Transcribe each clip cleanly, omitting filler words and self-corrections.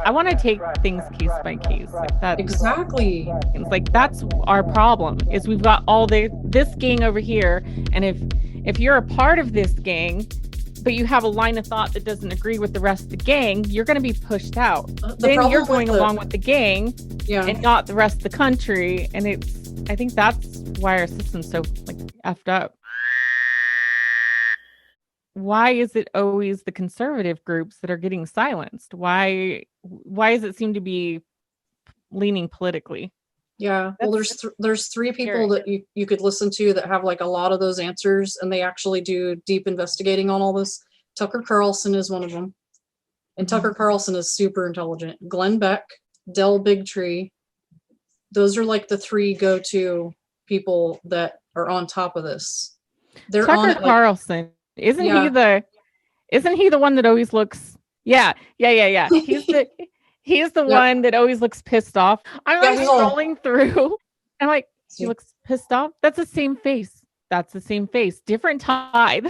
I want to take things case by case. Like that. Exactly. It's like that's our problem is we've got all this gang over here, and if you're a part of this gang, but you have a line of thought that doesn't agree with the rest of the gang, you're going to be pushed out. Then you're going along with the gang, and not the rest of the country. And I think that's why our system's so like effed up. Why is it always the conservative groups that are getting silenced? Why does it seem to be leaning politically? Yeah, well, there's three people that you could listen to that have like a lot of those answers, and they actually do deep investigating on all this. Tucker Carlson is one of them, and Tucker Carlson is super intelligent. Glenn Beck, Del Bigtree, those are like the three go-to people that are on top of this. They're Tucker on it, Carlson, isn't he the one that always looks? Yeah. He's the one that always looks pissed off. I'm like scrolling through. I'm like, he looks pissed off. That's the same face. Different tie.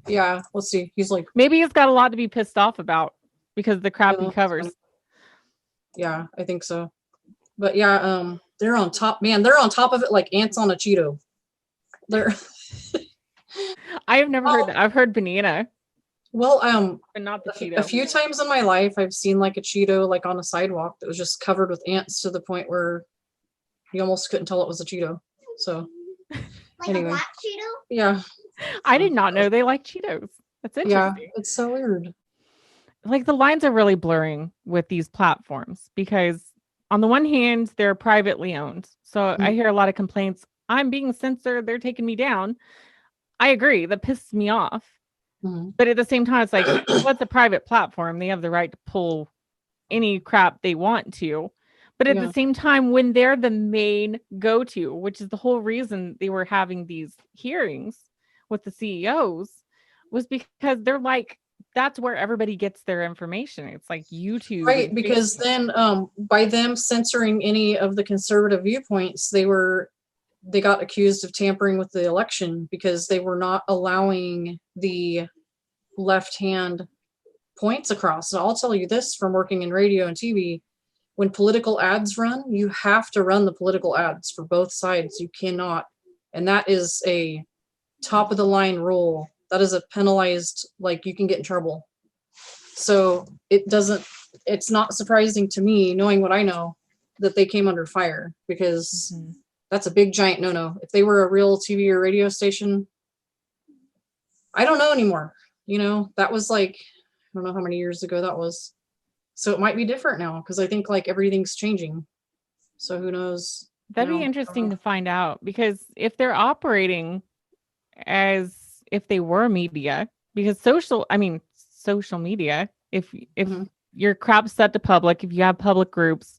Yeah. Let's see. He's like, maybe he's got a lot to be pissed off about because of the crap he covers. Yeah, I think so. But yeah, they're on top, man. They're on top of it like ants on a Cheeto. I have never heard that. I've heard banana. Well, but not the Cheeto. A few times in my life, I've seen like a Cheeto like on a sidewalk that was just covered with ants to the point where you almost couldn't tell it was a Cheeto. So, like anyway. A black Cheeto? Yeah. I did not know they like Cheetos. That's interesting. Yeah, it's so weird. Like the lines are really blurring with these platforms because on the one hand, they're privately owned. So I hear a lot of complaints. I'm being censored. They're taking me down. I agree. That pisses me off. But at the same time, it's like, what's a private platform? They have the right to pull any crap they want to. But at the same time, when they're the main go-to, which is the whole reason they were having these hearings with the CEOs, was because they're like, that's where everybody gets their information. It's like YouTube. Right, because then by them censoring any of the conservative viewpoints, they got accused of tampering with the election because they were not allowing the left-hand points across. And I'll tell you this from working in radio and TV, when political ads run, you have to run the political ads for both sides. You cannot. And that is a top of the line rule. That is a penalized, like you can get in trouble. So it's not surprising to me, knowing what I know, that they came under fire because that's a big giant no-no. If they were a real TV or radio station, I don't know anymore. You know, that was like, I don't know how many years ago that was. So it might be different now because I think like everything's changing. So who knows? That'd be interesting to find out because if they're operating as if they were media, because social media, if your crap's set to public, if you have public groups,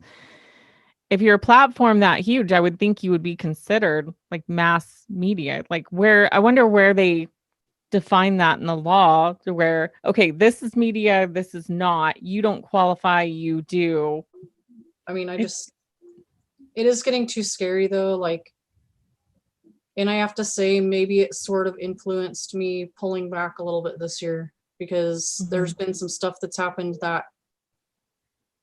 if you're a platform that huge, I would think you would be considered like mass media. Like I wonder where they define that in the law to where, okay, this is media, this is not. You don't qualify, you do. I mean, it is getting too scary though. Like, and I have to say, maybe it sort of influenced me pulling back a little bit this year because there's been some stuff that's happened that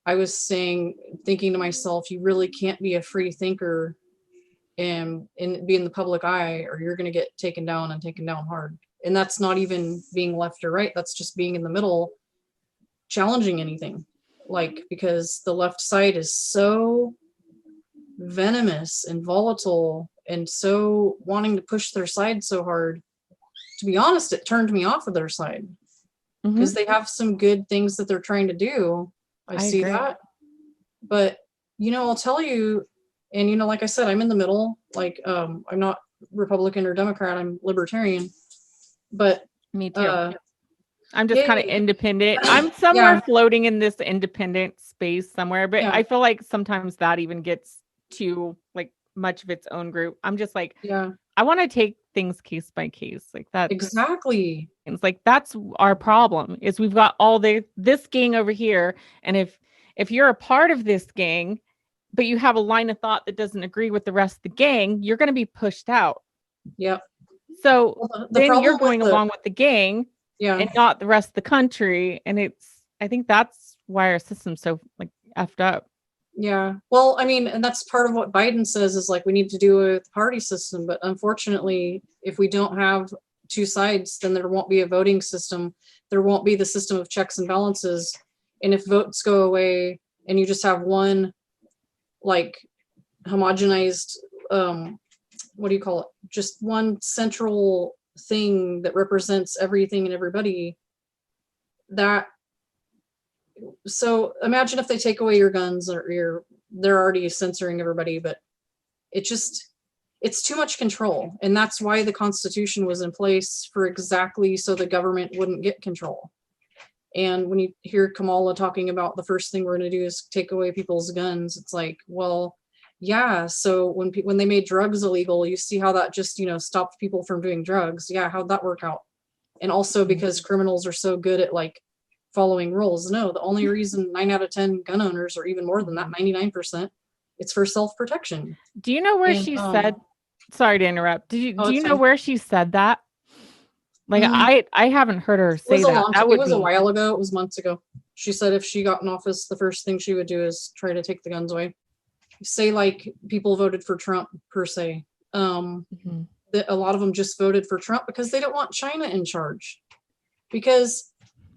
I was thinking to myself, you really can't be a free thinker and be in the public eye or you're going to get taken down and taken down hard. And that's not even being left or right. That's just being in the middle, challenging anything. Like, because the left side is so venomous and volatile and so wanting to push their side so hard. To be honest, it turned me off of their side because they have some good things that they're trying to do. I see agree. That. But, you know, I'll tell you, and, you know, like I said, I'm in the middle. Like, I'm not Republican or Democrat. I'm libertarian. But me too. I'm just kind of independent. I'm somewhere floating in this independent space somewhere, but I feel like sometimes that even gets too like much of its own group. I'm just like, I want to take things case by case like that. Exactly. It's like, that's our problem is we've got all this gang over here. And if you're a part of this gang, but you have a line of thought that doesn't agree with the rest of the gang, you're going to be pushed out. Yep. So then you're going along with the gang and not the rest of the country. And I think that's why our system's so like effed up. Yeah. Well, I mean, and that's part of what Biden says is like we need to do a party system. But unfortunately, if we don't have two sides, then there won't be a voting system. There won't be the system of checks and balances. And if votes go away and you just have one like homogenized, what do you call it? Just one central thing that represents everything and everybody, that so imagine if they take away your guns or they're already censoring everybody, but it's too much control. And that's why the Constitution was in place, for exactly so the government wouldn't get control. And when you hear Kamala talking about the first thing we're going to do is take away people's guns, it's like, well, yeah. So when they made drugs illegal, you see how that just, stopped people from doing drugs. Yeah. How'd that work out? And also because criminals are so good at like following rules. No, the only reason 9 out of 10 gun owners, or even more than that, 99%, it's for self-protection. Do you know where she said, sorry to interrupt. Do you know where she said that? Like, I haven't heard her say that. It was a while ago. It was months ago. She said if she got in office, the first thing she would do is try to take the guns away. Say like people voted for Trump per se. That a lot of them just voted for Trump because they don't want China in charge. Because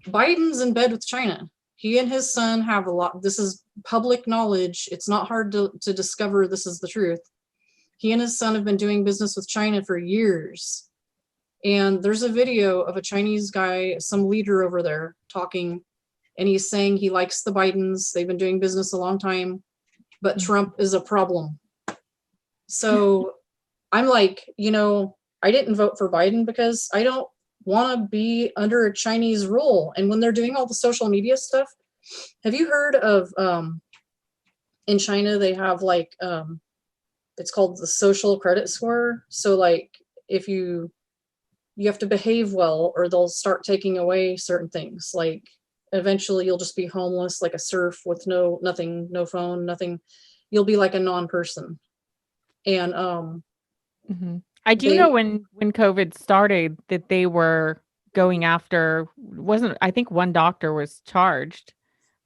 Biden's in bed with China. He and his son have a lot. This is public knowledge. It's not hard to discover this is the truth. He and his son have been doing business with China for years. And there's a video of a Chinese guy, some leader over there talking, and he's saying he likes the Bidens. They've been doing business a long time, but Trump is a problem. So I'm like, I didn't vote for Biden because I don't want to be under a Chinese rule. And when they're doing all the social media stuff, have you heard of in China they have like it's called the social credit score. So like if you have to behave well or they'll start taking away certain things. Like eventually you'll just be homeless, like a serf with nothing, no phone, nothing. You'll be like a non-person. And I do know when COVID started that they were going after, I think one doctor was charged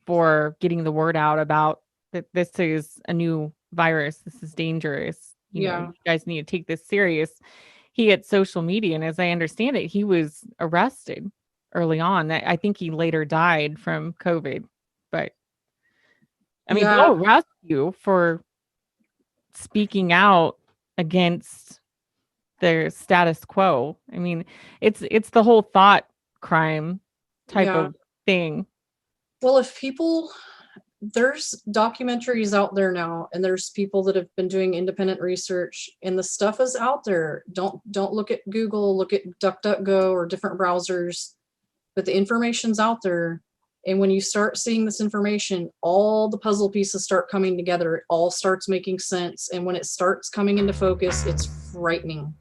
for getting the word out about that this is a new virus. This is dangerous. You guys need to take this serious. He had social media, and as I understand it, he was arrested early on. I think he later died from COVID. But I mean, they'll arrest you for speaking out against their status quo. I mean, it's the whole thought crime type of thing. Well, there's documentaries out there now, and there's people that have been doing independent research, and the stuff is out there. Don't look at Google, look at DuckDuckGo or different browsers, but the information's out there. And when you start seeing this information, all the puzzle pieces start coming together. It all starts making sense. And when it starts coming into focus, it's frightening.